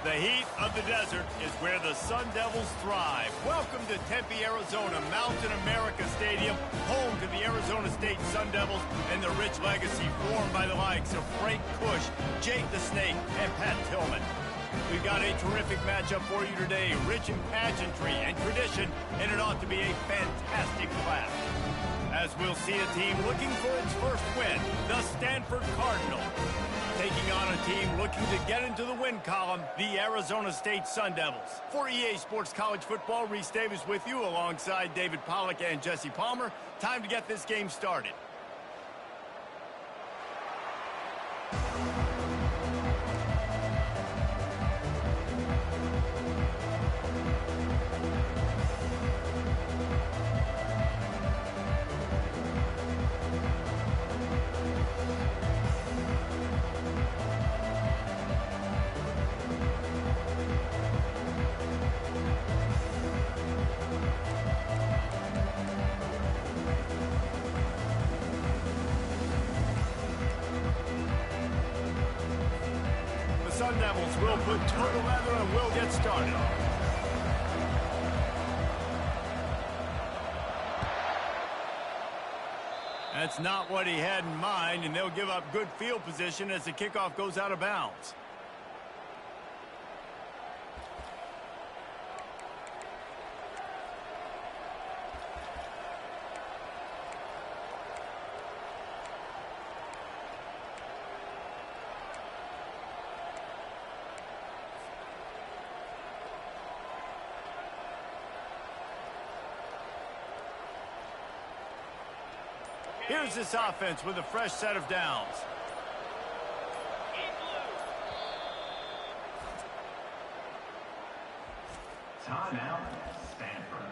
The heat of the desert is where the Sun Devils thrive. Welcome to Tempe, Arizona, Mountain America Stadium, home to the Arizona State Sun Devils and the rich legacy formed by the likes of Frank Kush, Jake the Snake, and Pat Tillman. We've got a terrific matchup for you today, rich in pageantry and tradition, and it ought to be a fantastic clash. As we'll see a team looking for its first win, the Stanford Cardinal, taking on a team looking to get into the win column, the Arizona State Sun Devils. For EA Sports College Football, Reese Davis with you alongside David Pollack and Jesse Palmer. Time to get this game started. Sun Devils will put total leather and will get started. That's not what he had in mind, and they'll give up good field position as the kickoff goes out of bounds. Here's this offense with a fresh set of downs. Timeout, Stanford.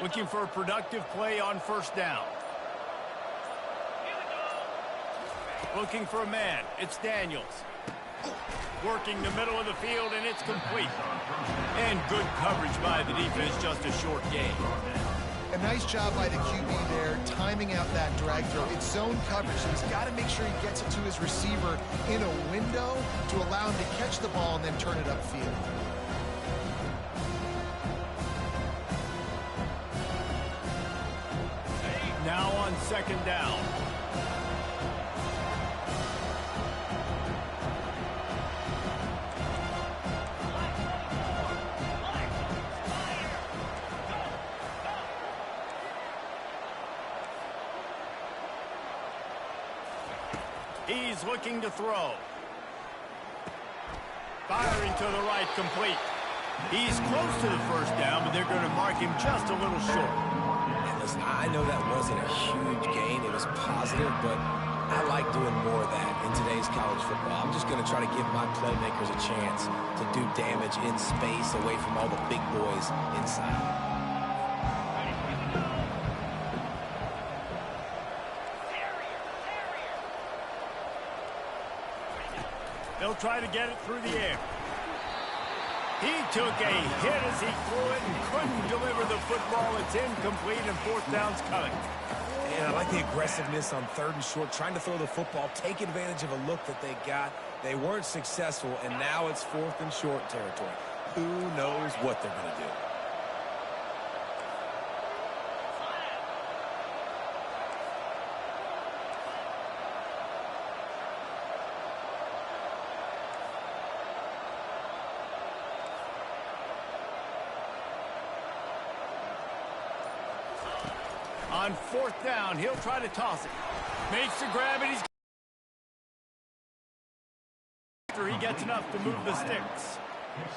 Looking for a productive play on first down. Looking for a man. It's Daniels. Working the middle of the field, and it's complete. And good coverage by the defense, just a short gain. A nice job by the QB there, timing out that drag throw. It's zone coverage, so he's got to make sure he gets it to his receiver in a window to allow him to catch the ball and then turn it upfield. Now on second down. He's looking to throw. Firing to the right, complete. He's close to the first down, but they're going to mark him just a little short. And listen, I know that wasn't a huge gain. It was positive, but I like doing more of that in today's college football. I'm just going to try to give my playmakers a chance to do damage in space away from all the big boys inside. They'll try to get it through the air. He took a hit as he threw it and couldn't deliver the football. It's incomplete and fourth down's coming. And I like the aggressiveness on third and short, trying to throw the football, take advantage of a look that they got. They weren't successful, and now it's fourth and short territory. Who knows what they're going to do? On fourth down, he'll try to toss it. Makes the grab, and he gets enough to move the sticks.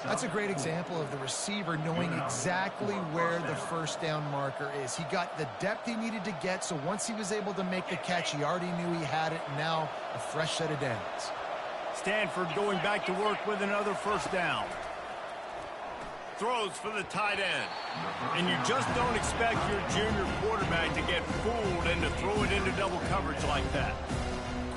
That's a great example of the receiver knowing exactly where the first down marker is. He got the depth he needed to get, so once he was able to make the catch, he already knew he had it, and now a fresh set of downs. Stanford going back to work with another first down. Throws for the tight end. And you just don't expect your junior quarterback to get fooled and to throw it into double coverage like that.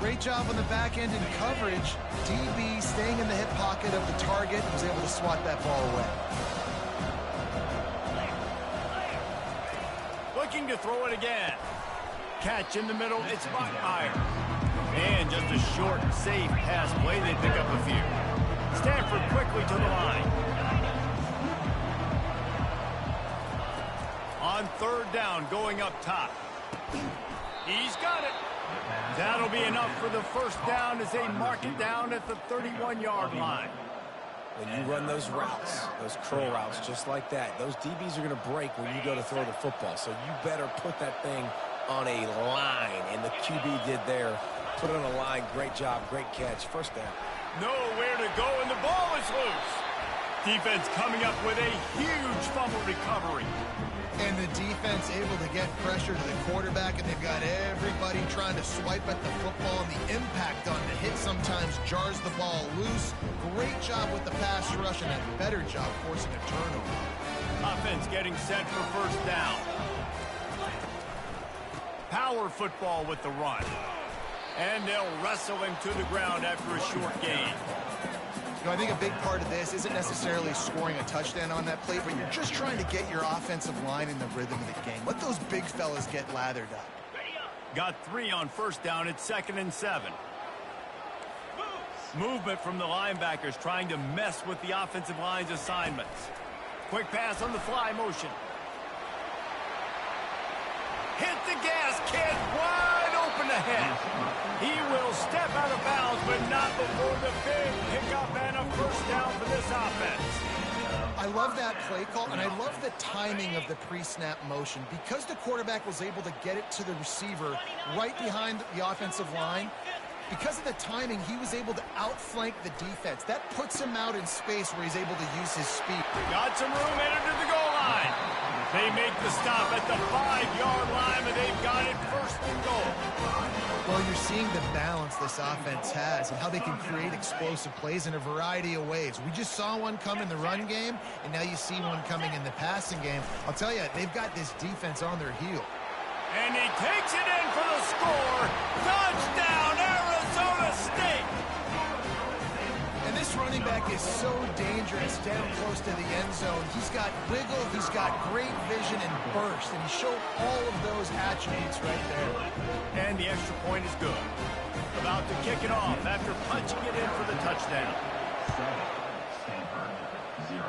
Great job on the back end in coverage. DB staying in the hip pocket of the target, was able to swat that ball away. Looking to throw it again. Catch in the middle, it's Bachmeyer. And just a short, safe pass play, they pick up a few. Stanford quickly to the line. On third down, going up top. He's got it. That'll be enough for the first down as they mark it down at the 31-yard line. When you run those routes, those curl routes just like that, those DBs are going to break when you go to throw the football. So you better put that thing on a line, and the QB did there. Put it on a line. Great job, great catch. First down. Nowhere to go, and the ball is loose. Defense coming up with a huge fumble recovery. And the defense able to get pressure to the quarterback, and they've got everybody trying to swipe at the football, and the impact on the hit sometimes jars the ball loose. Great job with the pass rush, and a better job forcing a turnover. Offense getting set for first down. Power football with the run. And they'll wrestle him to the ground after a short gain. You know, I think a big part of this isn't necessarily scoring a touchdown on that play, but you're just trying to get your offensive line in the rhythm of the game. Let those big fellas get lathered up. Got 3 on first down at 2nd and 7. Movement from the linebackers trying to mess with the offensive line's assignments. Quick pass on the fly motion. Hit the gas, kid, wide open ahead. He will step out of bounds, but not before the big pickup and a first down for this offense. I love that play call, and I love the timing of the pre-snap motion. Because the quarterback was able to get it to the receiver right behind the offensive line, because of the timing, he was able to outflank the defense. That puts him out in space where he's able to use his speed. Got some room, headed to the goal line. They make the stop at the 5-yard line, but they've got it first and goal. Well, you're seeing the balance this offense has and how they can create explosive plays in a variety of ways. We just saw one come in the run game, and now you see one coming in the passing game. I'll tell you, they've got this defense on their heel. And he takes it in for the score. Touchdown, Arizona State. And this running back is so dangerous down close to the end zone. He's got wiggle, he's got great vision and burst, and he showed all of those attributes right there. And the extra point is good. About to kick it off after punching it in for the touchdown. Stanford, 0.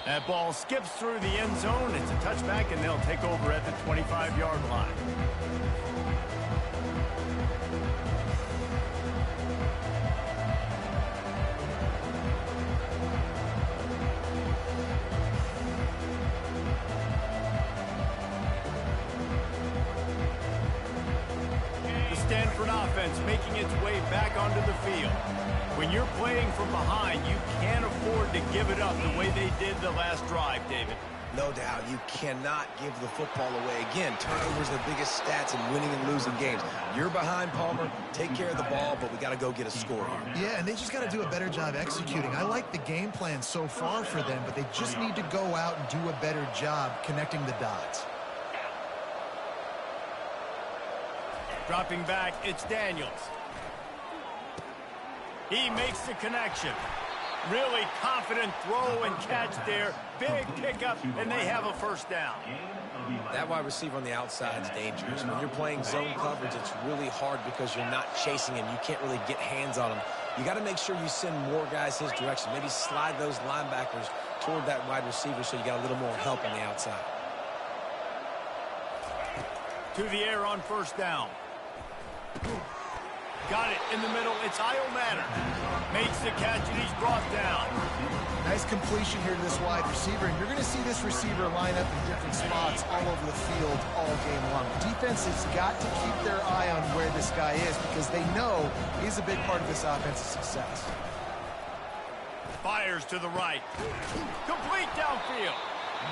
That ball skips through the end zone. It's a touchback, and they'll take over at the 25-yard line. The Stanford offense making its way back onto the field. When you're playing from behind, you can't afford to give it up the way they did the last drive, David. No doubt, you cannot give the football away. Again, turnovers are the biggest stats in winning and losing games. You're behind, Palmer. Take care of the ball, but we got to go get a score here. Yeah, and they just got to do a better job executing. I like the game plan so far for them, but they just need to go out and do a better job connecting the dots. Dropping back, it's Daniels. He makes the connection. Really confident throw and catch there. Big pickup, and they have a first down. That wide receiver on the outside is dangerous. When you're playing zone coverage, it's really hard because you're not chasing him. You can't really get hands on him. You got to make sure you send more guys his direction. Maybe slide those linebackers toward that wide receiver so you got a little more help on the outside. To the air on first down. Got it in the middle. It's Iomatter. Makes the catch, and he's brought down. Nice completion here to this wide receiver, and you're going to see this receiver line up in different spots all over the field all game long. Defense has got to keep their eye on where this guy is because they know he's a big part of this offense's success. Fires to the right. Complete downfield.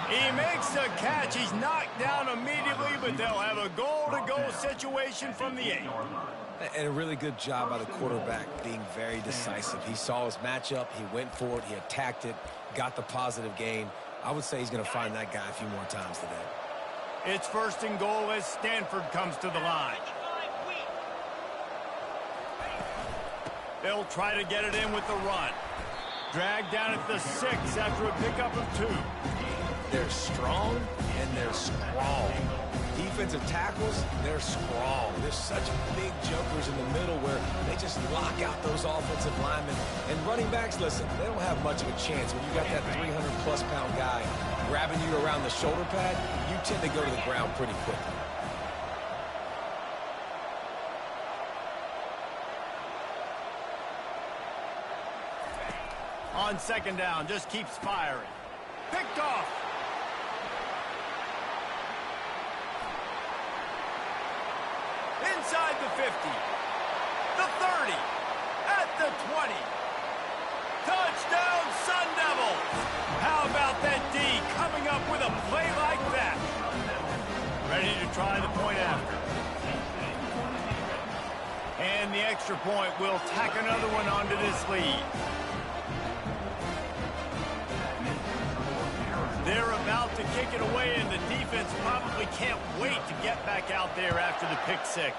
He makes the catch. He's knocked down immediately, but they'll have a goal-to-go situation from the 8. And a really good job by the quarterback being very decisive. He saw his matchup. He went for it. He attacked it, got the positive gain. I would say he's going to find that guy a few more times today. It's first and goal as Stanford comes to the line. They'll try to get it in with the run. Dragged down at the 6 after a pickup of 2. They're strong and they're strong. Defensive tackles, they're strong. There's such big jokers in the middle where they just lock out those offensive linemen. And running backs, listen, they don't have much of a chance. When you got that 300-plus pound guy grabbing you around the shoulder pad, you tend to go to the ground pretty quickly. On second down, just keeps firing. Picked off. Inside the 50. The 30. At the 20. Touchdown, Sun Devils. How about that D coming up with a play like that? Ready to try the point after. And the extra point will tack another one onto this lead. They're about to kick it away, and the defense probably can't wait to get back out there after the pick 6.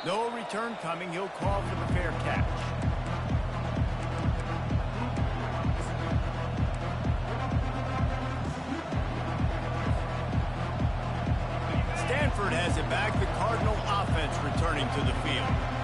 No return coming. He'll call for the fair catch. Stanford has it back. The Cardinal offense returning to the field.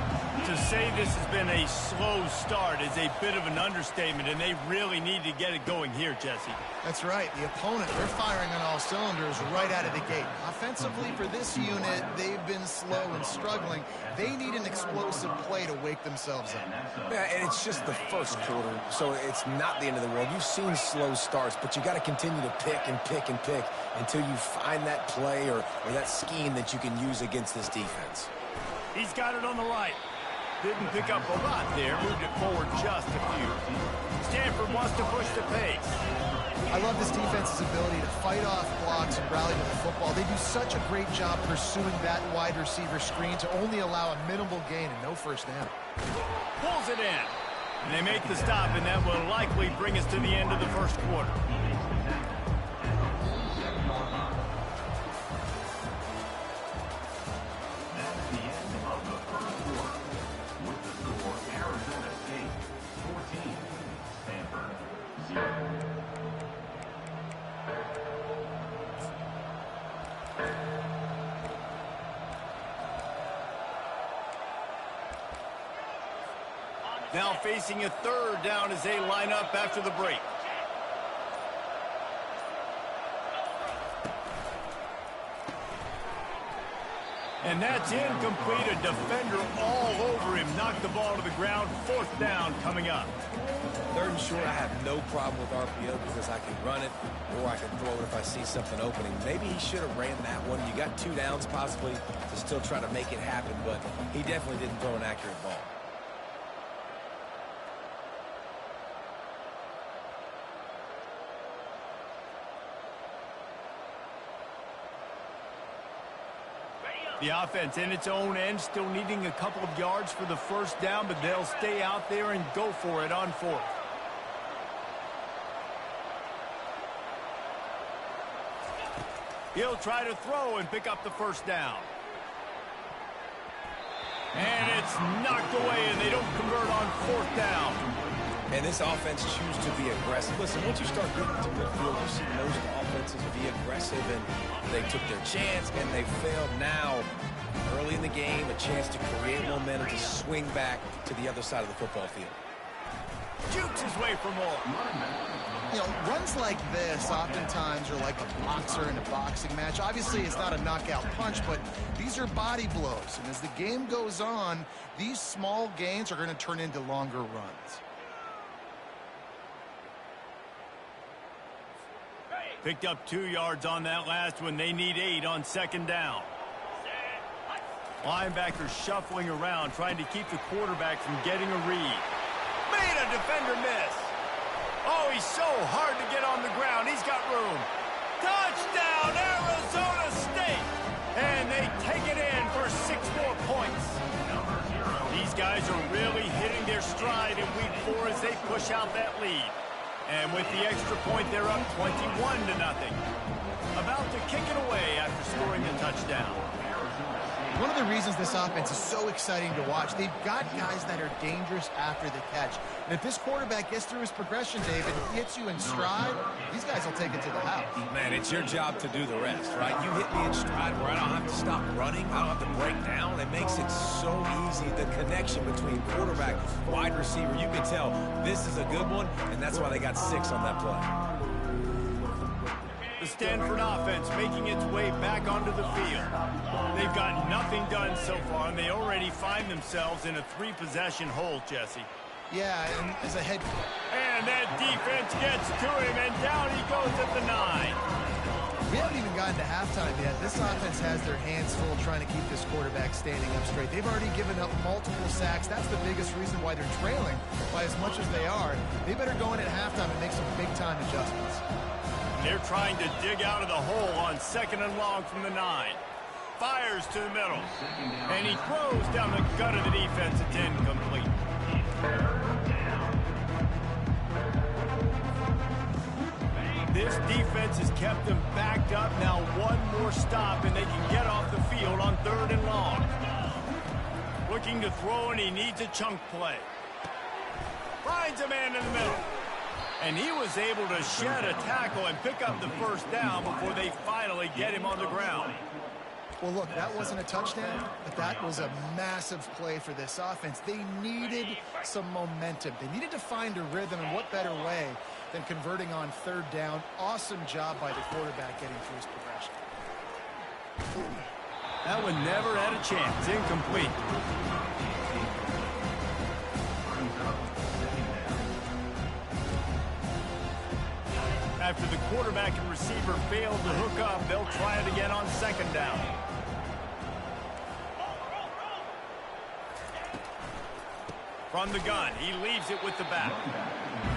To say this has been a slow start is a bit of an understatement, and they really need to get it going here, Jesse. That's right. The opponent, they're firing on all cylinders right out of the gate. Offensively, for this unit, they've been slow and struggling. They need an explosive play to wake themselves up. Yeah, and it's just the first quarter, so it's not the end of the world. You've seen slow starts, but you got to continue to pick and pick and pick until you find that play or that scheme that you can use against this defense. He's got it on the right. Didn't pick up a lot there. Moved it forward just a few. Stanford wants to push the pace. I love this defense's ability to fight off blocks and rally to the football. They do such a great job pursuing that wide receiver screen to only allow a minimal gain and no first down. Pulls it in. And they make the stop, and that will likely bring us to the end of the first quarter. Now facing a third down as they line up after the break. And that's incomplete. A defender all over him. Knocked the ball to the ground. Fourth down coming up. Third and short, I have no problem with RPO because I can run it or I can throw it if I see something opening. Maybe he should have ran that one. You got 2 downs possibly to still try to make it happen, but he definitely didn't throw an accurate ball. The offense in its own end, still needing a couple of yards for the first down, but they'll stay out there and go for it on fourth. He'll try to throw and pick up the first down. And it's knocked away, and they don't convert on fourth down. And this offense chooses to be aggressive. Listen, once you start getting to midfield, you see most offenses be aggressive, and they took their chance, and they failed. Now, early in the game, a chance to create momentum to swing back to the other side of the football field. Jukes his way for more. You know, runs like this oftentimes are like a boxer in a boxing match. Obviously, it's not a knockout punch, but these are body blows. And as the game goes on, these small gains are going to turn into longer runs. Picked up 2 yards on that last one. They need 8 on second down. Linebackers shuffling around, trying to keep the quarterback from getting a read. Made a defender miss. Oh, he's so hard to get on the ground. He's got room. Touchdown, Arizona State. And they take it in for 6 more points. These guys are really hitting their stride in week 4 as they push out that lead. And with the extra point, they're up 21-0. About to kick it away after scoring the touchdown. One of the reasons this offense is so exciting to watch, they've got guys that are dangerous after the catch. And if this quarterback gets through his progression, David, hits you in stride, these guys will take it to the house. Man, it's your job to do the rest, right? You hit me in stride where I don't have to stop running. I don't have to break down. It makes it so easy. The connection between quarterback, wide receiver, you can tell this is a good one, and that's why they got 6 on that play. The Stanford offense making its way back onto the field. They've got nothing done so far, and they already find themselves in a 3-possession hole, Jesse. Yeah, and as a head... And that defense gets to him, and down he goes at the 9. We haven't even gotten to halftime yet. This offense has their hands full trying to keep this quarterback standing up straight. They've already given up multiple sacks. That's the biggest reason why they're trailing by as much as they are. They better go in at halftime and make some big-time adjustments. They're trying to dig out of the hole on 2nd and long from the 9. Fires to the middle. And he throws down the gut of the defense. It's incomplete. This defense has kept them backed up. Now one more stop and they can get off the field on 3rd and long. Looking to throw, and he needs a chunk play. Finds a man in the middle. And he was able to shed a tackle and pick up the 1st down before they finally get him on the ground. Well, look, that wasn't a touchdown, but that was a massive play for this offense. They needed some momentum. They needed to find a rhythm, and what better way than converting on 3rd down. Awesome job by the quarterback getting through his progression. That one never had a chance. Incomplete. After the quarterback and receiver failed to hook up, they'll try it again on 2nd down. From the gun, he leaves it with the back.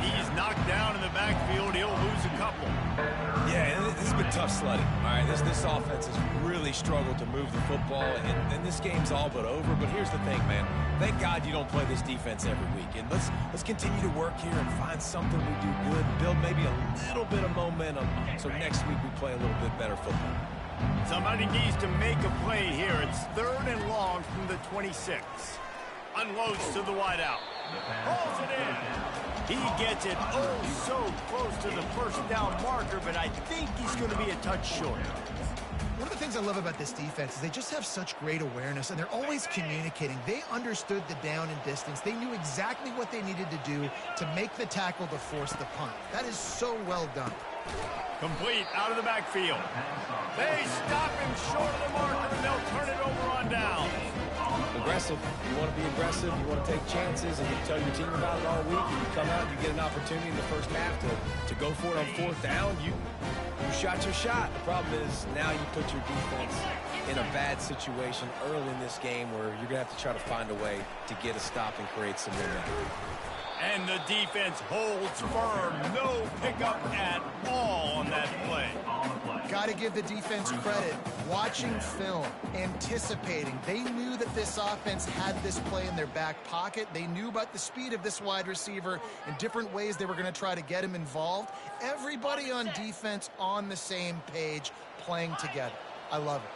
He's knocked down in the backfield. He'll lose a couple. Yeah, this has been tough sledding. All right, this offense has really struggled to move the football, and this game's all but over. But here's the thing, man. Thank God you don't play this defense every week. And let's continue to work here and find something we do good, build maybe a little bit of momentum, so next week we play a little bit better football. Somebody needs to make a play here. It's 3rd and long from the 26. Unloads to the wideout. Pulls it in. He gets it so close to the 1st down marker, but I think he's going to be a touch short. One of the things I love about this defense is they just have such great awareness, and they're always communicating. They understood the down and distance. They knew exactly what they needed to do to make the tackle to force the punt. That is so well done. Complete out of the backfield. They stop him short of the marker, and they'll turn it over on down. Aggressive. You want to be aggressive. You want to take chances, and you tell your team about it all week. And you come out and you get an opportunity in the 1st half to go for it on 4th down. You shot your shot. The problem is now you put your defense in a bad situation early in this game where you're going to have to try to find a way to get a stop and create some momentum. And the defense holds firm. No pickup at all on that play. Got to give the defense credit. Watching film, anticipating. They knew that this offense had this play in their back pocket. They knew about the speed of this wide receiver and different ways they were going to try to get him involved. Everybody on defense on the same page, playing together. I love it.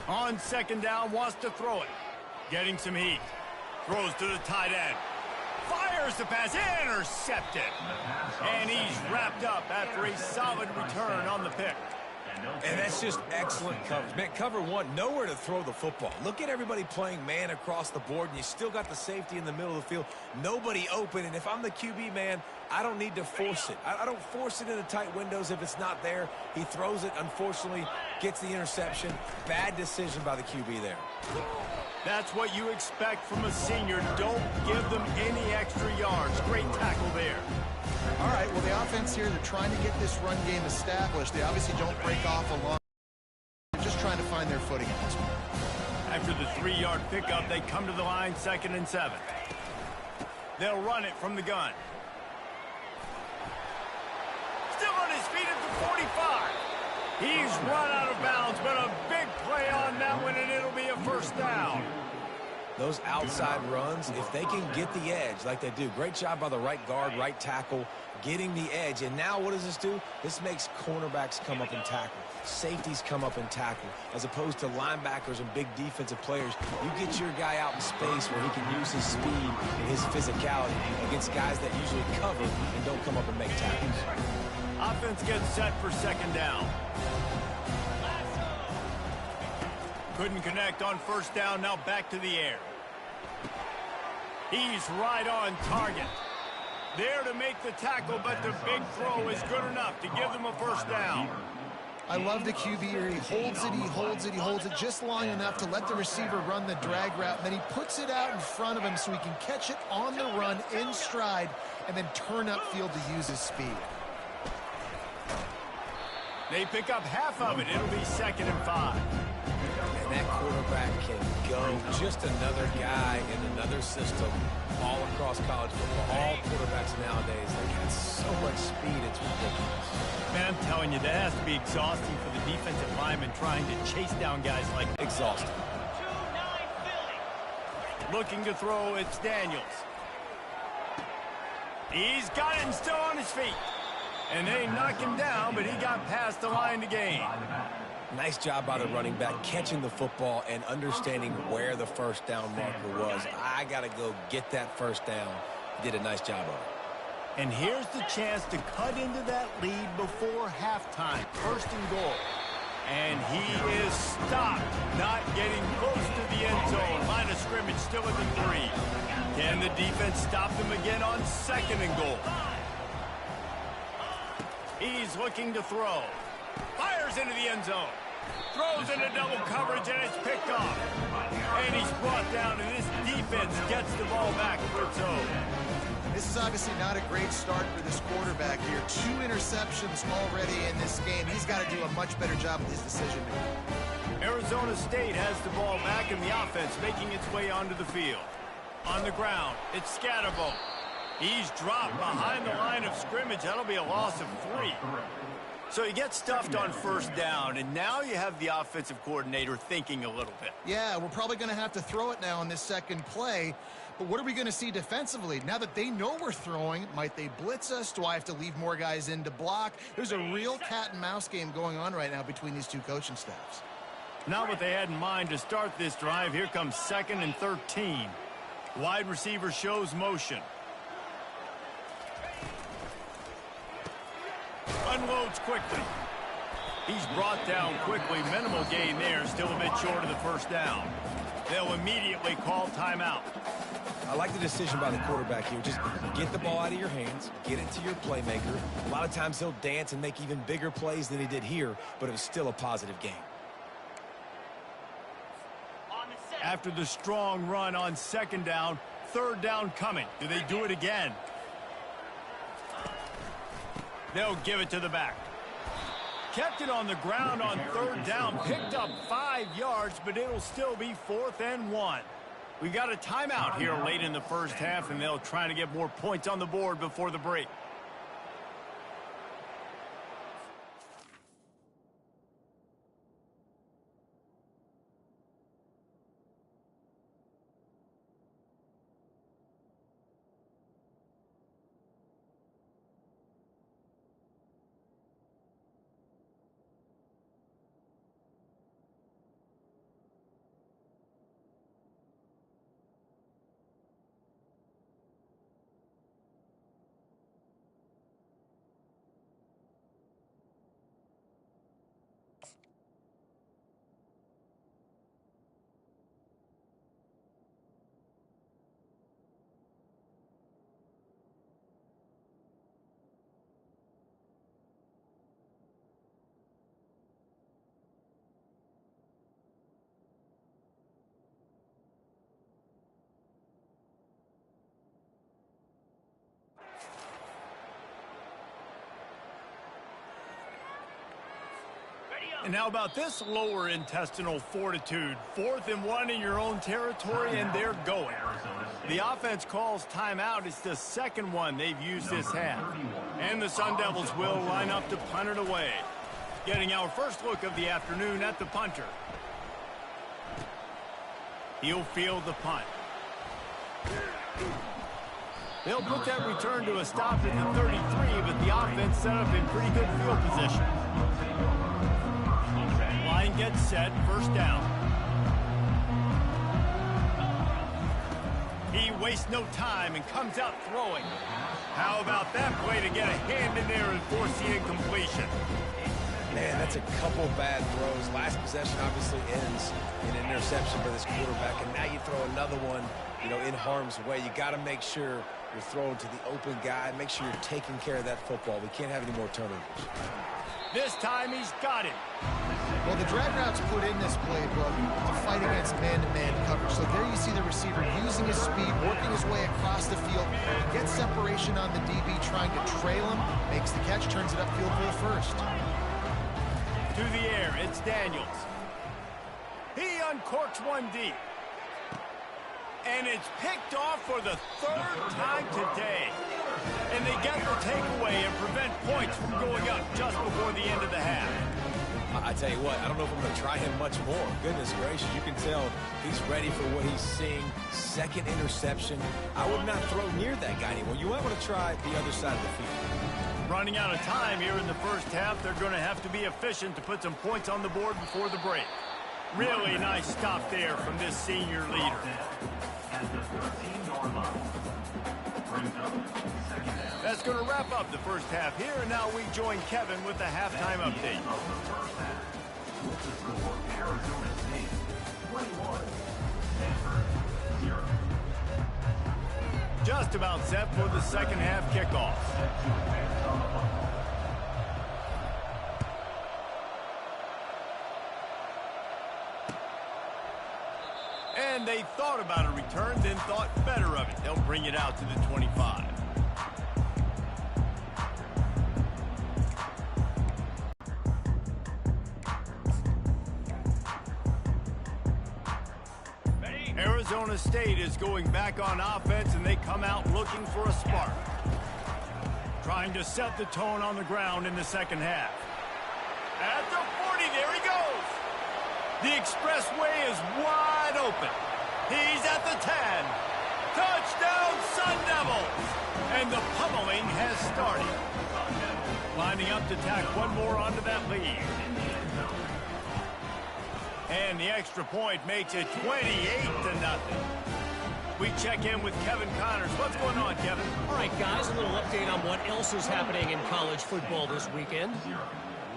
On 2nd down, wants to throw it. Getting some heat. Throws to the tight end. Fires the pass. Intercepted. And he's wrapped up after a solid return on the pick. And that's just excellent coverage. Man, cover 1, nowhere to throw the football. Look at everybody playing man across the board, and you still got the safety in the middle of the field. Nobody open, and if I'm the QB, man, I don't need to force it. I don't force it into tight windows if it's not there. He throws it, unfortunately, gets the interception. Bad decision by the QB there. That's what you expect from a senior. Don't give them any extra yards. Great tackle there. All right, well, the offense here, they're trying to get this run game established. They obviously don't break off a long. They're just trying to find their footing at this point. After the 3-yard pickup, they come to the line 2nd and 7. They'll run it from the gun. Still on his feet at the 45. He's run out of bounds, but a big play on that one, and it'll be a 1st down. Those outside runs, if they can get the edge like they do, great job by the right guard, right tackle, getting the edge. And now what does this do? This makes cornerbacks come up and tackle. Safeties come up and tackle. As opposed to linebackers and big defensive players, you get your guy out in space where he can use his speed and his physicality against guys that usually cover and don't come up and make tackles. Offense gets set for second down. Couldn't connect on first down, now back to the air. He's right on target. There to make the tackle, but the big throw is good enough to give them a first down. I love the QB here. He holds it, he holds it, he holds it just long enough to let the receiver run the drag route, and then he puts it out in front of him so he can catch it on the run in stride and then turn upfield to use his speed. They pick up half of it. It'll be 2nd and 5. And that quarterback can go. Just another guy in another system all across college football. All quarterbacks nowadays, they got so much speed, it's ridiculous. Man, I'm telling you, that has to be exhausting for the defensive lineman trying to chase down guys like exhausting. Looking to throw, it's Daniels. He's got it and still on his feet. And they knock him down, but he got past the line to gain. Nice job by the running back, catching the football and understanding where the first down marker was. I got to go get that first down. He did a nice job of it. And here's the chance to cut into that lead before halftime. 1st and goal. And he is stopped, not getting close to the end zone. Line of scrimmage still at the 3. Can the defense stop them again on 2nd and goal? He's looking to throw. Fires into the end zone. Throws into double coverage, and it's picked off. And he's brought down, and this defense gets the ball back for its own. This is obviously not a great start for this quarterback here. 2 interceptions already in this game. He's got to do a much better job with his decision-making. Arizona State has the ball back in the offense, making its way onto the field. On the ground, it's Scatterbo. He's dropped behind the line of scrimmage. That'll be a loss of 3. So you get stuffed on first down, and now you have the offensive coordinator thinking a little bit. Yeah, we're probably going to have to throw it now on this second play. But what are we going to see defensively? Now that they know we're throwing, might they blitz us? Do I have to leave more guys in to block? There's a real cat-and-mouse game going on right now between these 2 coaching staffs. Not what they had in mind to start this drive. Here comes 2nd and 13. Wide receiver shows motion. Unloads quickly. He's brought down quickly. Minimal gain there. Still a bit short of the first down. They'll immediately call timeout. I like the decision by the quarterback here. Just get the ball out of your hands, get it to your playmaker. A lot of times he'll dance and make even bigger plays than he did here, but it was still a positive game. After the strong run on 2nd down, 3rd down coming. Do they do it again? They'll give it to the back. Kept it on the ground on 3rd down. Picked up 5 yards, but it'll still be 4th and 1. We got a timeout here late in the first half, and they'll try to get more points on the board before the break. And how about this lower intestinal fortitude? 4th and 1 in your own territory, and they're going. The offense calls timeout. It's the 2nd one they've used this half. And the Sun Devils will line up to punt it away. Getting our first look of the afternoon at the punter. He'll field the punt. They'll put that return to a stop at the 33, but the offense set up in pretty good field position. Line gets set, first down. He wastes no time and comes out throwing. How about that play to get a hand in there and force the incompletion? Man, that's a couple bad throws. Last possession obviously ends in an interception for this quarterback, and now you throw another one, in harm's way. You got to make sure you're throwing to the open guy. Make sure you're taking care of that football. We can't have any more turnovers. This time he's got it. Well, the drag routes put in this playbook to fight against man-to-man coverage. So there you see the receiver using his speed, working his way across the field, gets separation on the DB, trying to trail him, makes the catch, turns it upfield for the first. To the air, it's Daniels. He uncorks one deep. And it's picked off for the third time today. And they get the takeaway and prevent points from going up just before the end of the half. I tell you what, I don't know if I'm going to try him much more. Goodness gracious, you can tell he's ready for what he's seeing. Second interception. I would not throw near that guy anymore. You might want to try the other side of the field. Running out of time here in the first half, they're going to have to be efficient to put some points on the board before the break. Really nice stop there from this senior leader. That's going to wrap up the first half here, and now we join Kevin with the halftime update. Just about set for the second half kickoff. And they thought about a return, then thought better of it. They'll bring it out to the 25. Arizona State is going back on offense, and they come out looking for a spark. Trying to set the tone on the ground in the second half. At the 40, there he goes. The expressway is wide open. He's at the 10. Touchdown, Sun Devils! And the pummeling has started. Lining up to tack one more onto that lead. And the extra point makes it 28-0. We check in with Kevin Connors. What's going on, Kevin? All right, guys, a little update on what else is happening in college football this weekend.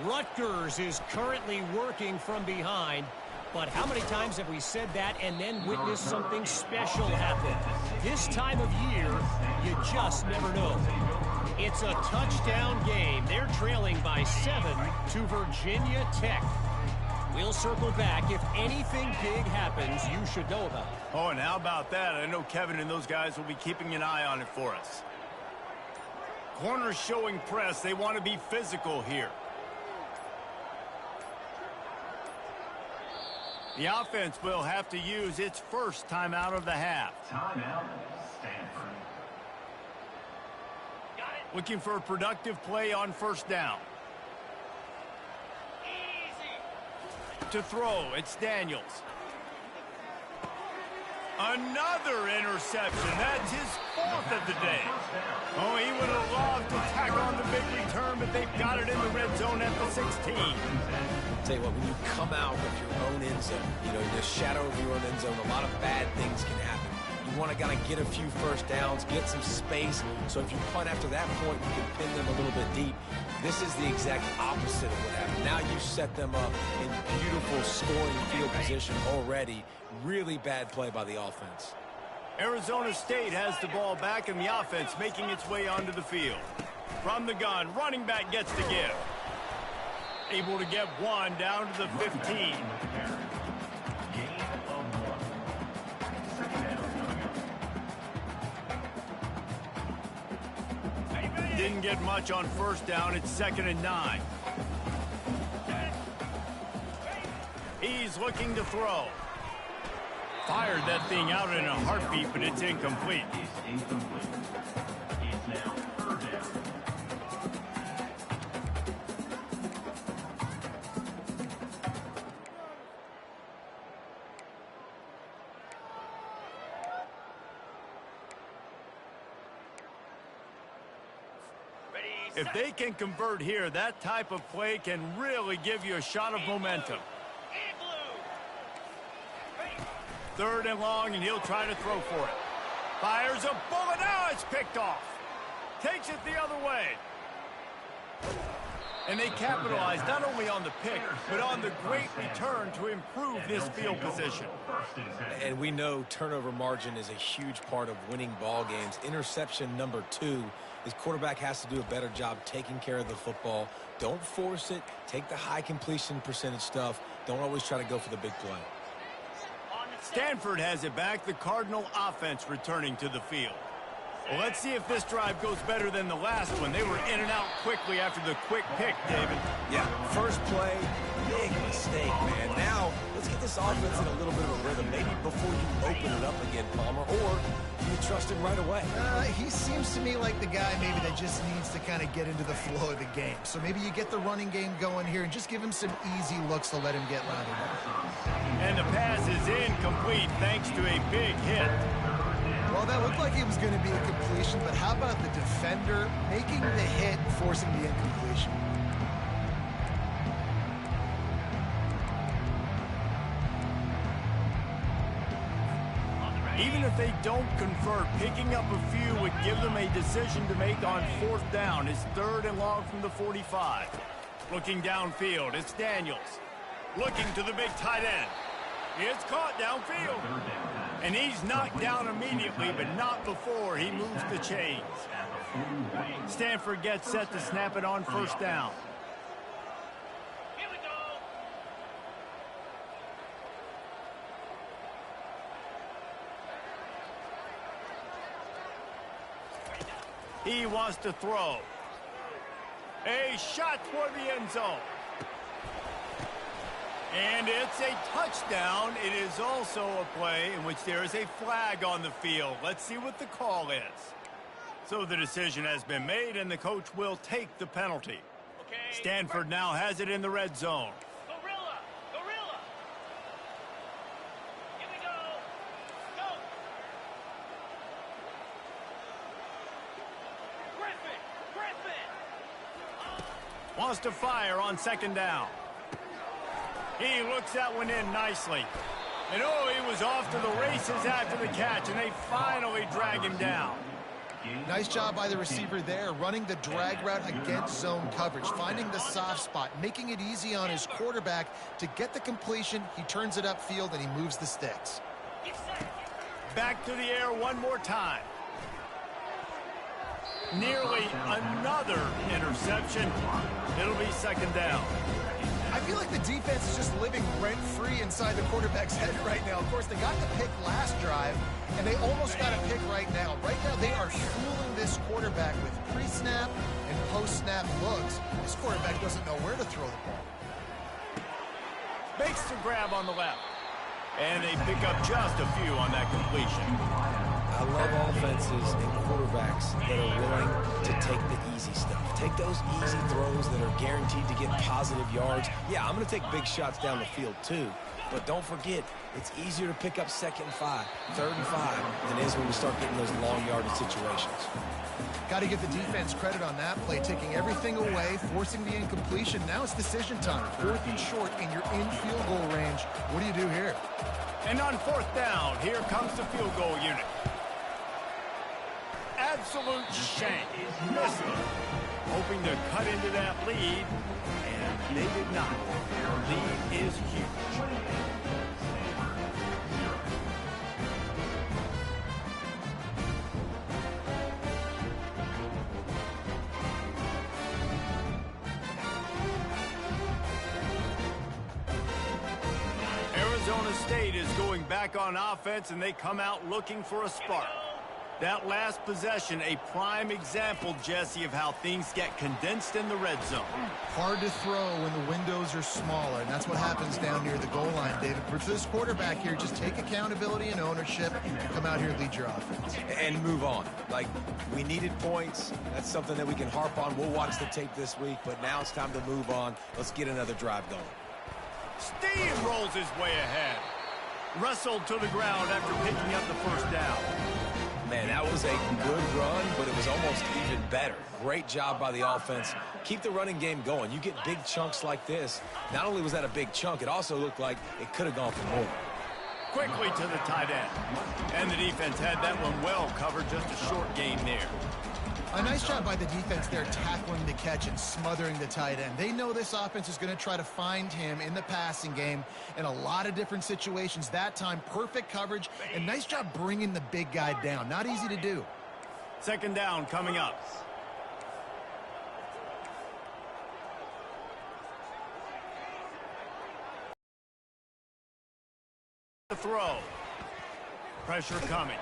Rutgers is currently working from behind. But how many times have we said that and then witnessed something special happen? This time of year, you just never know. It's a touchdown game. They're trailing by 7 to Virginia Tech. We'll circle back. If anything big happens, you should know about it. Oh, and how about that? I know Kevin and those guys will be keeping an eye on it for us. Corners showing press. They want to be physical here. The offense will have to use its first timeout of the half. Timeout, Stanford. Got it. Looking for a productive play on first down. Easy. To throw, it's Daniels. Another interception. That's his fourth of the day. Oh, he would have loved to tack on the big return, but they've got it in the red zone at the 16. Tell you what, when you come out of your own end zone, the shadow of your own end zone, a lot of bad things can happen. You want to kind of get a few first downs, get some space, so if you punt after that point, you can pin them a little bit deep. This is the exact opposite of what happened. Now you set them up in beautiful scoring field position already. Really bad play by the offense. Arizona State has the ball back, and the offense making its way onto the field. From the gun, running back gets the give. Able to get one down to the 15. Didn't get much on first down. It's 2nd and 9. He's looking to throw. Fired that thing out in a heartbeat, but it's incomplete. If they can convert here, that type of play can really give you a shot of momentum. Third and long, and he'll try to throw for it. Fires a bullet. Now it's picked off. Takes it the other way. And they capitalize not only on the pick, but on the great return to improve this field position. And we know turnover margin is a huge part of winning ball games. Interception number 2. His quarterback has to do a better job taking care of the football. Don't force it. Take the high completion percentage stuff. Don't always try to go for the big play. Stanford has it back. The Cardinal offense returning to the field. Well, let's see if this drive goes better than the last one. They were in and out quickly after the quick pick, David. Yeah, first play, big mistake, man. Now, let's get this offense in a little bit of a rhythm. Maybe before you open it up again, Palmer, or you trust him right away. He seems to me like the guy maybe that just needs to kind of get into the flow of the game. So maybe you get the running game going here and just give him some easy looks to let him get rounded up. And the pass is incomplete thanks to a big hit. Well, that looked like it was going to be a completion, but how about the defender making the hit and forcing the incompletion? Even if they don't convert, picking up a few would give them a decision to make on fourth down. It's third and long from the 45. Looking downfield, it's Daniels. Looking to the big tight end. It's caught downfield. And he's knocked down immediately, but not before he moves the chains. Stanford gets set to snap it on first down. Here we go. He wants to throw. A shot toward the end zone. And it's a touchdown. It is also a play in which there is a flag on the field. Let's see what the call is. So the decision has been made, and the coach will take the penalty. Okay. Stanford now has it in the red zone. Gorilla! Gorilla! Here we go! Go! Griffin! Griffin! Wants to fire on second down. He looks that one in nicely. And oh, he was off to the races after the catch, and they finally drag him down. Nice job by the receiver there, running the drag route against zone coverage, finding the soft spot, making it easy on his quarterback to get the completion. He turns it upfield, and he moves the sticks. Back to the air one more time. Nearly another interception. It'll be second down. I feel like the defense is just living rent-free inside the quarterback's head right now. Of course, they got the pick last drive, and they almost got a pick right now. Right now, they are fooling this quarterback with pre-snap and post-snap looks. This quarterback doesn't know where to throw the ball. Makes the grab on the left. And they pick up just a few on that completion. I love offenses and quarterbacks that are willing to take the easy stuff. Take those easy throws that are guaranteed to get positive yards. Yeah, I'm going to take big shots down the field too. But don't forget, it's easier to pick up second and 5, third and 5 than it is when we start getting those long yardage situations. Got to give the defense credit on that play, taking everything away, forcing the incompletion. Now it's decision time. Fourth and short, and you're in field goal range. What do you do here? And on fourth down, here comes the field goal unit. Absolute shank. Missed it. Hoping to cut into that lead, and they did not. Lead is huge. Arizona State is going back on offense, and they come out looking for a spark. That last possession, a prime example, Jesse, of how things get condensed in the red zone. Hard to throw when the windows are smaller, and that's what happens down near the goal line, David. For this quarterback here, just take accountability and ownership and come out here and lead your offense. And move on. Like, we needed points. That's something that we can harp on. We'll watch the tape this week, but now it's time to move on. Let's get another drive going. Steamrolls his way ahead. Wrestled to the ground after picking up the first down. Man, that was a good run, but it was almost almost even better. Great job by the offense. Keep the running game going. You get big chunks like this. Not only was that a big chunk, it also looked like it could have gone for more. Quickly to the tight end. And the defense had that one well covered, just a short gain there. A nice job by the defense there tackling the catch and smothering the tight end. They know this offense is going to try to find him in the passing game in a lot of different situations. That time, perfect coverage, and nice job bringing the big guy down. Not easy to do. Second down coming up. The throw. Pressure coming.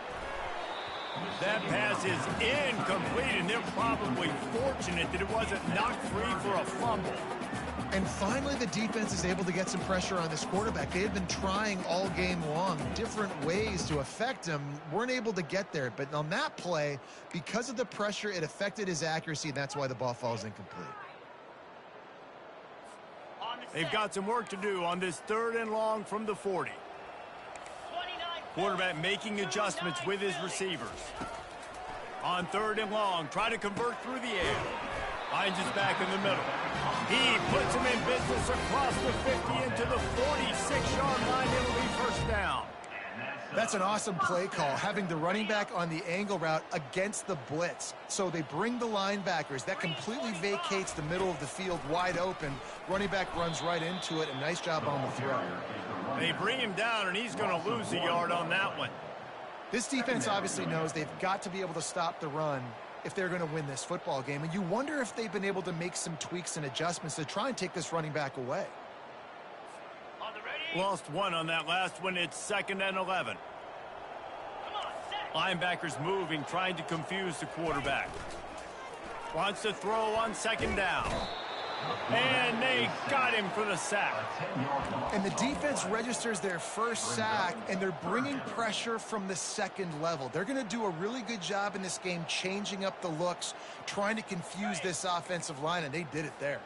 That pass is incomplete, and they're probably fortunate that it wasn't knocked free for a fumble. And finally, the defense is able to get some pressure on this quarterback. They had been trying all game long different ways to affect him, weren't able to get there. But on that play, because of the pressure, it affected his accuracy, and that's why the ball falls incomplete. They've got some work to do on this 3rd and long from the 40. Quarterback making adjustments with his receivers. On 3rd and long, try to convert through the air. Finds his back in the middle. He puts him in business across the 50 into the 46-yard line. It'll be first down. That's an awesome play call, having the running back on the angle route against the blitz. So they bring the linebackers. That completely vacates the middle of the field wide open. Running back runs right into it. A nice job on the throw. They bring him down, and he's going to lose a yard on that one. This defense obviously knows they've got to be able to stop the run if they're going to win this football game. And you wonder if they've been able to make some tweaks and adjustments to try and take this running back away. Lost one on that last one. It's 2nd and 11. Linebackers moving, trying to confuse the quarterback. Wants to throw on 2nd down. And they got him for the sack. And the defense registers their first sack, and they're bringing pressure from the 2nd level. They're going to do a really good job in this game changing up the looks, trying to confuse this offensive line, and they did it there.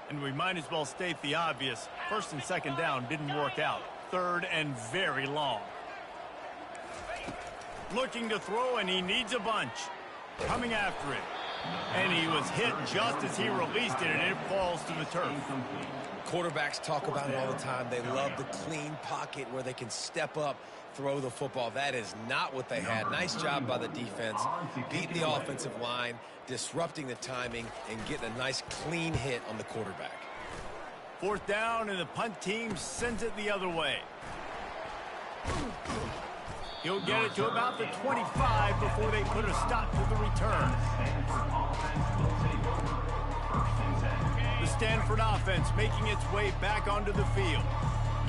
And we might as well state the obvious. 1st and 2nd down didn't work out. 3rd and very long. Looking to throw, and he needs a bunch. Coming after it. And he was hit just as he released it, and it falls to the turf. Quarterbacks talk about it all the time. They love the clean pocket where they can step up, throw the football. That is not what they had. Nice job by the defense, beating the offensive line, disrupting the timing, and getting a nice clean hit on the quarterback. 4th down, and the punt team sends it the other way. He'll get it to about the 25 before they put a stop to the return. The Stanford offense making its way back onto the field.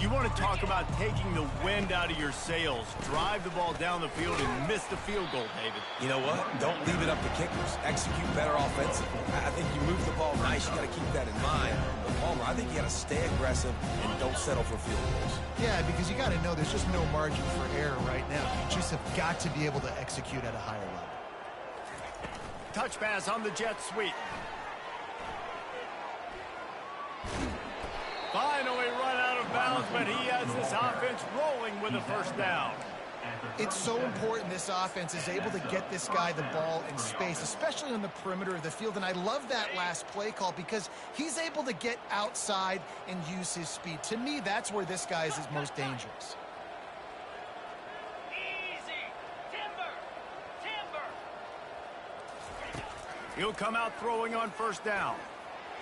You want to talk about taking the wind out of your sails. Drive the ball down the field and miss the field goal, David. You know what? Don't leave it up to kickers. Execute better offensively. I think you move the ball nice. You got to keep that in mind. But Palmer, I think you got to stay aggressive and don't settle for field goals. Yeah, because you got to know there's just no margin for error right now. You just have got to be able to execute at a higher level. Touch pass on the jet sweep. Finally run out of bounds, but he has this offense rolling with a first down. It's so important this offense is able to get this guy the ball in space, especially on the perimeter of the field. And I love that last play call because he's able to get outside and use his speed. To me, that's where this guy is his most dangerous. He'll come out throwing on first down.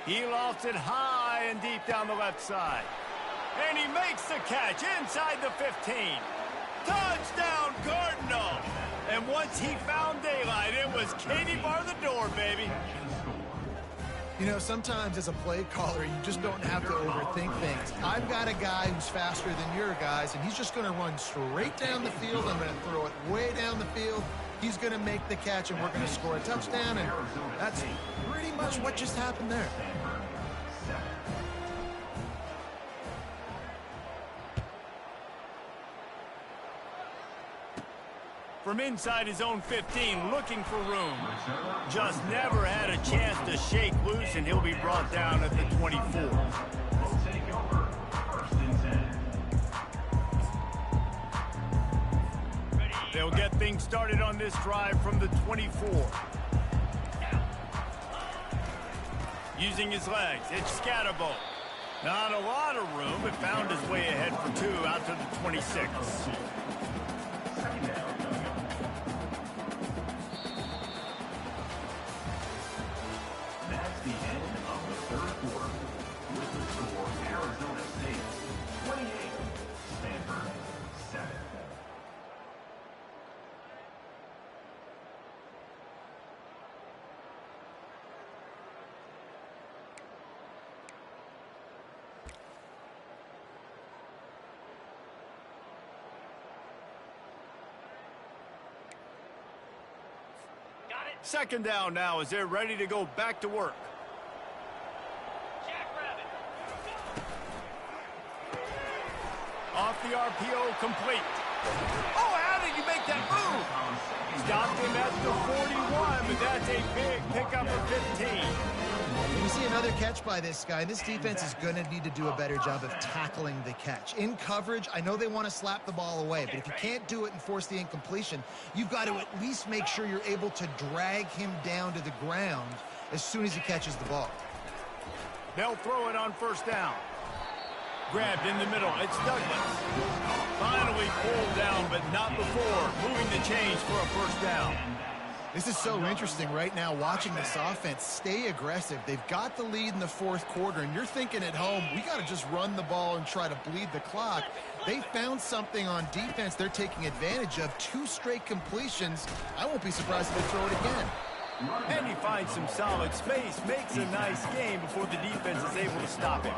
He lofts it high and deep down the left side. And he makes the catch inside the 15. Touchdown, Cardinal! And once he found daylight, it was Katie bar the door, baby. You know, sometimes as a play caller, you just don't have to overthink things. I've got a guy who's faster than your guys, and he's just going to run straight down the field. I'm going to throw it way down the field. He's going to make the catch, and we're going to score a touchdown, and that's pretty much what just happened there. From inside his own 15, looking for room. Just never had a chance to shake loose, and he'll be brought down at the 24. They'll get things started on this drive from the 24. Using his legs, it's Scatterbo. Not a lot of room, but found his way ahead for 2 out to the 26. That's the end of the third quarter. With the score, Arizona State 28, Stanford 7. Second down now as they're ready to go back to work. Off the RPO, complete. Oh, how did you make that move? Stopped him at the 41, but that's a big pickup of 15. We see another catch by this guy. This defense is going to need to do a better job of tackling the catch. In coverage, I know they want to slap the ball away, but if you can't do it and force the incompletion, you've got to at least make sure you're able to drag him down to the ground as soon as he catches the ball. They'll throw it on first down. Grabbed in the middle. It's Douglas. Finally pulled down, but not before. Moving the chains for a first down. This is so interesting right now, watching this offense stay aggressive. They've got the lead in the fourth quarter, and you're thinking at home, we got to just run the ball and try to bleed the clock. They found something on defense they're taking advantage of. 2 straight completions. I won't be surprised if they throw it again. And he finds some solid space, makes a nice game before the defense is able to stop him.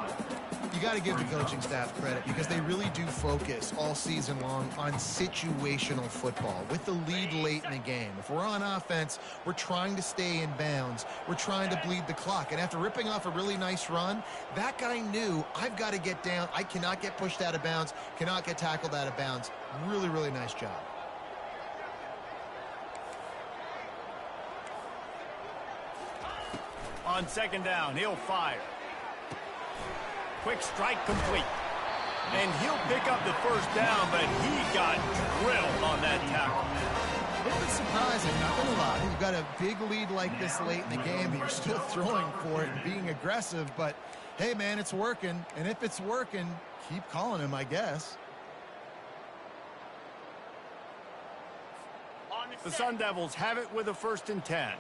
You got to give the coaching staff credit because they really do focus all season long on situational football with the lead late in the game. If we're on offense, we're trying to stay in bounds. We're trying to bleed the clock. And after ripping off a really nice run, that guy knew, I've got to get down. I cannot get pushed out of bounds, cannot get tackled out of bounds. Really, really nice job. On second down, he'll fire. Quick strike complete. And he'll pick up the first down, but he got drilled on that tackle. A little bit surprising, not going to lie. You've got a big lead like this late in the game, and you're still throwing for it and being aggressive. But, hey, man, it's working. And if it's working, keep calling him, I guess. The Sun Devils have it with a 1st and 10.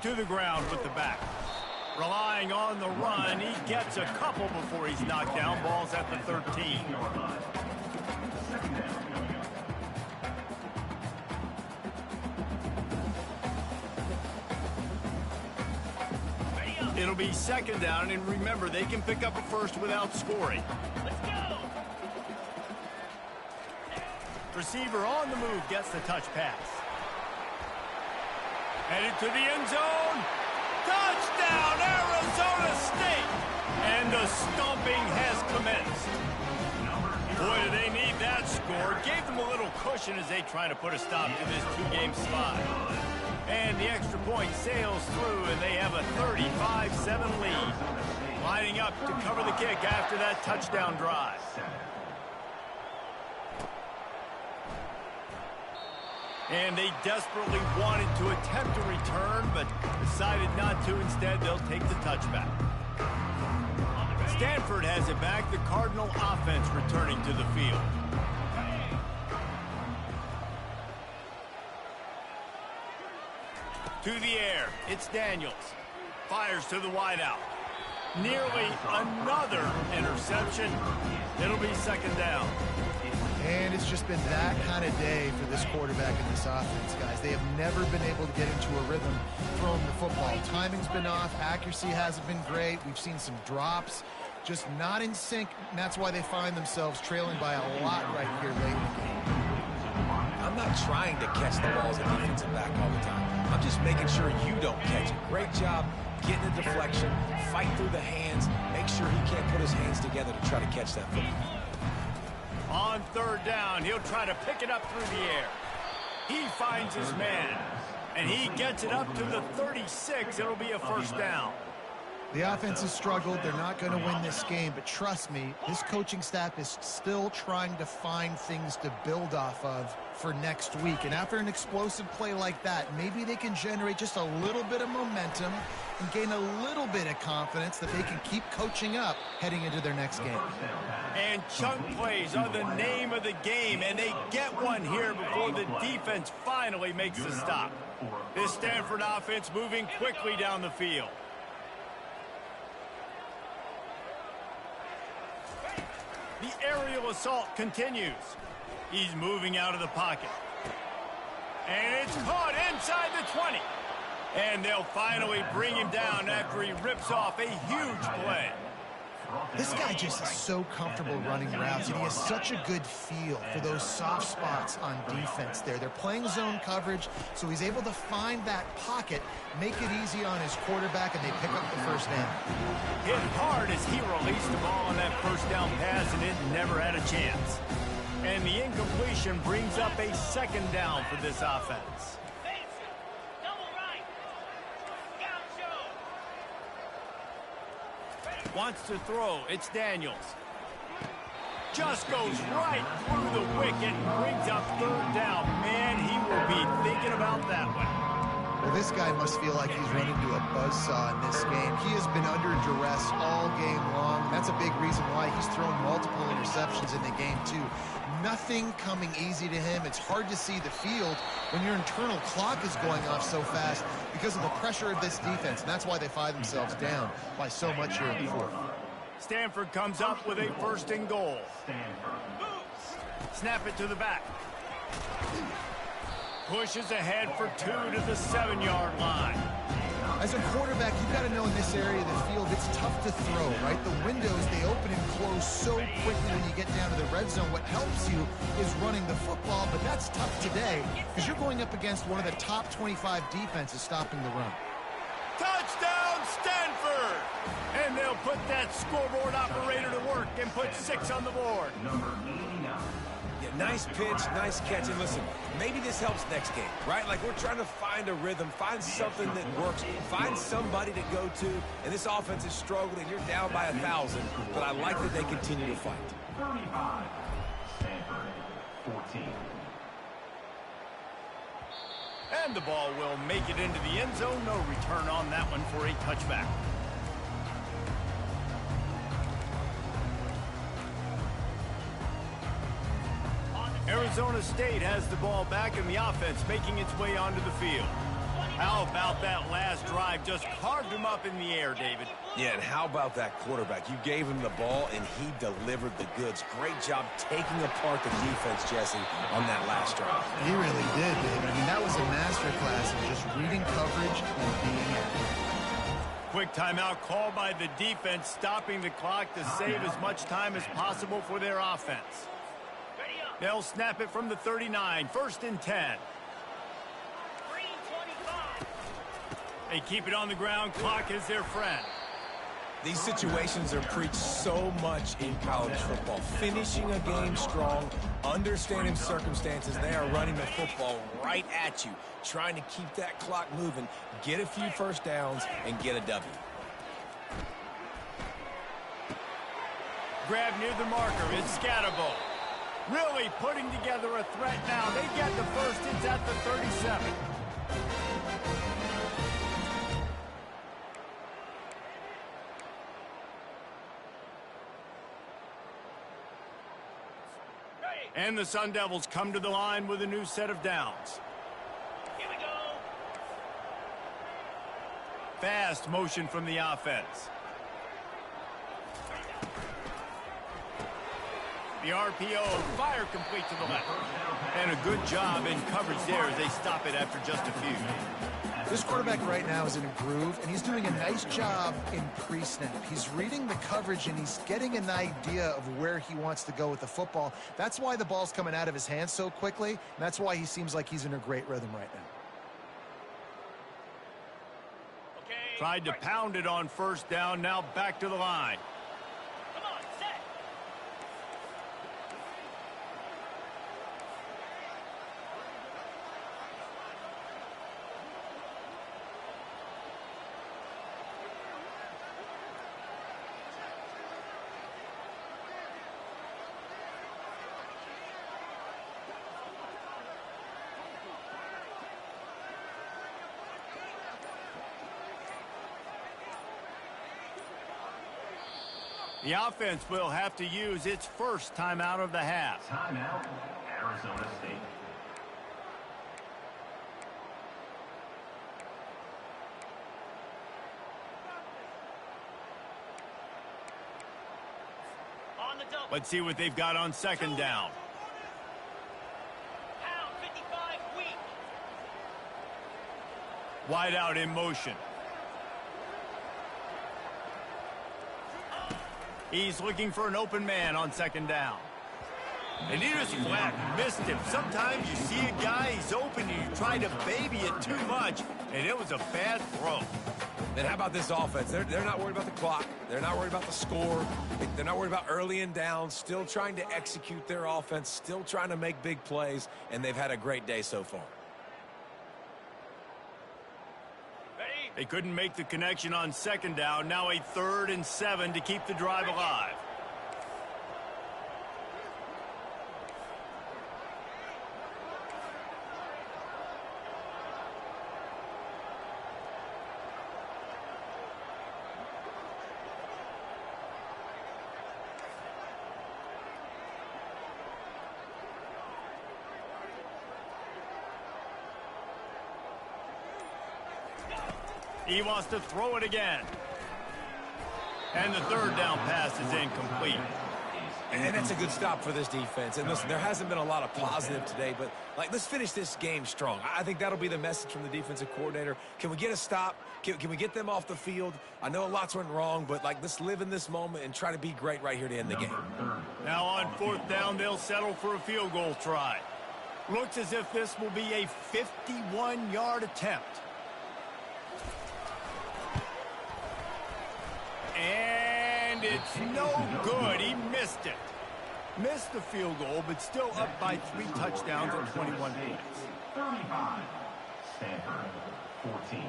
To the ground with the back. Relying on the run, he gets a couple before he's knocked down. Ball's at the 13. It'll be second down, and remember, they can pick up a first without scoring. Let's go! Receiver on the move gets the touch pass. Headed to the end zone. Touchdown, Arizona State! And the stomping has commenced. Boy, do they need that score. Gave them a little cushion as they try to put a stop to this 2-game slide. And the extra point sails through, and they have a 35-7 lead. Lining up to cover the kick after that touchdown drive. And they desperately wanted to attempt a return, but decided not to. Instead, they'll take the touchback. Stanford has it back. The Cardinal offense returning to the field. To the air, it's Daniels. Fires to the wideout. Nearly another interception. It'll be second down. And it's just been that kind of day for this quarterback and this offense, guys. They have never been able to get into a rhythm throwing the football. Timing's been off. Accuracy hasn't been great. We've seen some drops. Just not in sync, and that's why they find themselves trailing by a lot right here late in the game. I'm not trying to catch the ball as a defensive back all the time. I'm just making sure you don't catch it. Great job getting the deflection, fight through the hands, make sure he can't put his hands together to try to catch that football. On third down, he'll try to pick it up through the air. He finds his man, and he gets it up to the 36. It'll be a first down. The offense has struggled. They're not going to win this game, but trust me, this coaching staff is still trying to find things to build off of for next week. And after an explosive play like that, maybe they can generate just a little bit of momentum and gain a little bit of confidence that they can keep coaching up heading into their next game. And chunk plays are the name of the game, and they get one here before the defense finally makes the stop. This Stanford offense moving quickly down the field. The aerial assault continues. He's moving out of the pocket. And it's caught inside the 20. And they'll finally bring him down after he rips off a huge play. This guy just is so comfortable running routes, and he has such a good feel for those soft spots on defense there. They're playing zone coverage, so he's able to find that pocket, make it easy on his quarterback, and they pick up the first down. Hit hard as he released the ball on that first down pass, and it never had a chance. And the incompletion brings up a second down for this offense. Wants to throw. It's Daniels. Just goes right through the wicket and brings up third down. Man, he will be thinking about that one. Well, this guy must feel like he's running to a buzzsaw in this game. He has been under duress all game long. That's a big reason why he's thrown multiple interceptions in the game, too. Nothing coming easy to him. It's hard to see the field when your internal clock is going off so fast because of the pressure of this defense. And that's why they find themselves down by so much here in the fourth. Stanford comes up with a first and goal. Snap it to the back. Pushes ahead for 2 to the 7-yard line. As a quarterback, you've got to know in this area of the field, it's tough to throw, right? The windows, they open and close so quickly when you get down to the red zone. What helps you is running the football, but that's tough today because you're going up against one of the top 25 defenses stopping the run. Touchdown, Stanford! And they'll put that scoreboard operator to work and put 6 on the board. Yeah, nice pitch, nice catch. And listen, maybe this helps next game, right? Like we're trying to find a rhythm, find something that works, find somebody to go to. And this offense is struggling. You're down by 1,000, but I like that they continue to fight. 35, Stanford, 14. And the ball will make it into the end zone. No return on that one for a touchback. Arizona State has the ball back and the offense making its way onto the field. How about that last drive? Just carved him up in the air, David. Yeah, and how about that quarterback? You gave him the ball, and he delivered the goods. Great job taking apart the defense, Jesse, on that last drive. He really did, David. I mean, that was a masterclass in just reading coverage and being accurate. Quick timeout called by the defense, stopping the clock to save as much time as possible for their offense. They'll snap it from the 39, first and 10. They keep it on the ground. Clock is their friend. These situations are preached so much in college football. Finishing a game strong, understanding circumstances. They are running the football right at you, trying to keep that clock moving, get a few first downs, and get a W. Grab near the marker is Scatterbo. Really putting together a threat now. They get the first. It's at the 37. And the Sun Devils come to the line with a new set of downs. Here we go. Fast motion from the offense. The RPO, fire complete to the left. And a good job in coverage there as they stop it after just a few. This quarterback right now is in a groove, and he's doing a nice job in pre-snap. He's reading the coverage, and he's getting an idea of where he wants to go with the football. That's why the ball's coming out of his hands so quickly, and that's why he seems like he's in a great rhythm right now. Tried to pound it on first down, now back to the line. The offense will have to use its first timeout of the half. Timeout, Arizona State. Let's see what they've got on second down. Wide out in motion. He's looking for an open man on second down. And he just flat missed him. Sometimes you see a guy, he's open, and you try to baby it too much, and it was a bad throw. And how about this offense? They're not worried about the clock. They're not worried about the score. They're not worried about early and down. Still trying to execute their offense. Still trying to make big plays. And they've had a great day so far. They couldn't make the connection on second down. Now a 3rd and 7 to keep the drive alive. He wants to throw it again. And the 3rd down pass is incomplete. And that's a good stop for this defense. And listen, there hasn't been a lot of positive today, but let's finish this game strong. I think that'll be the message from the defensive coordinator. Can we get a stop? Can we get them off the field? I know a lot's went wrong, but let's live in this moment and try to be great right here to end the game. Now on 4th down, they'll settle for a field goal try. Looks as if this will be a 51-yard attempt. And it's no good. He missed it. Missed the field goal, but still up by 3 touchdowns and 21 points. 35. Stanford, 14.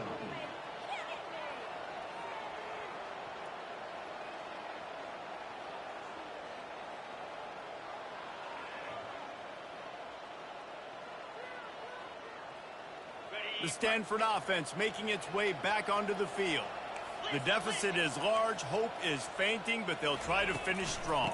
The Stanford offense making its way back onto the field. The deficit is large, hope is fainting, but they'll try to finish strong.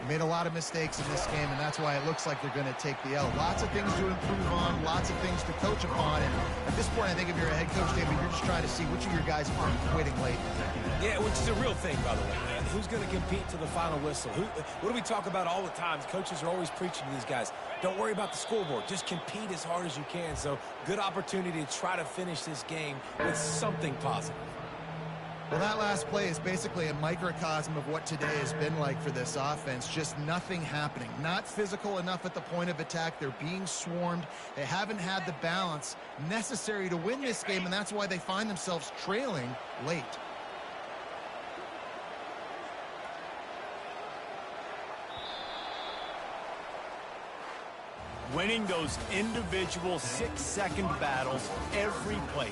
They made a lot of mistakes in this game, and that's why it looks like they're going to take the L. Lots of things to improve on, lots of things to coach upon, and at this point, I think if you're a head coach, David, you're just trying to see which of your guys aren't quitting late. Yeah, which is a real thing, by the way, man. Who's going to compete to the final whistle? What do we talk about all the time? Coaches are always preaching to these guys. Don't worry about the scoreboard. Just compete as hard as you can. So, good opportunity to try to finish this game with something positive. Well, that last play is basically a microcosm of what today has been like for this offense. Just nothing happening. Not physical enough at the point of attack. They're being swarmed. They haven't had the balance necessary to win this game, and that's why they find themselves trailing late. Winning those individual 6-second battles every play.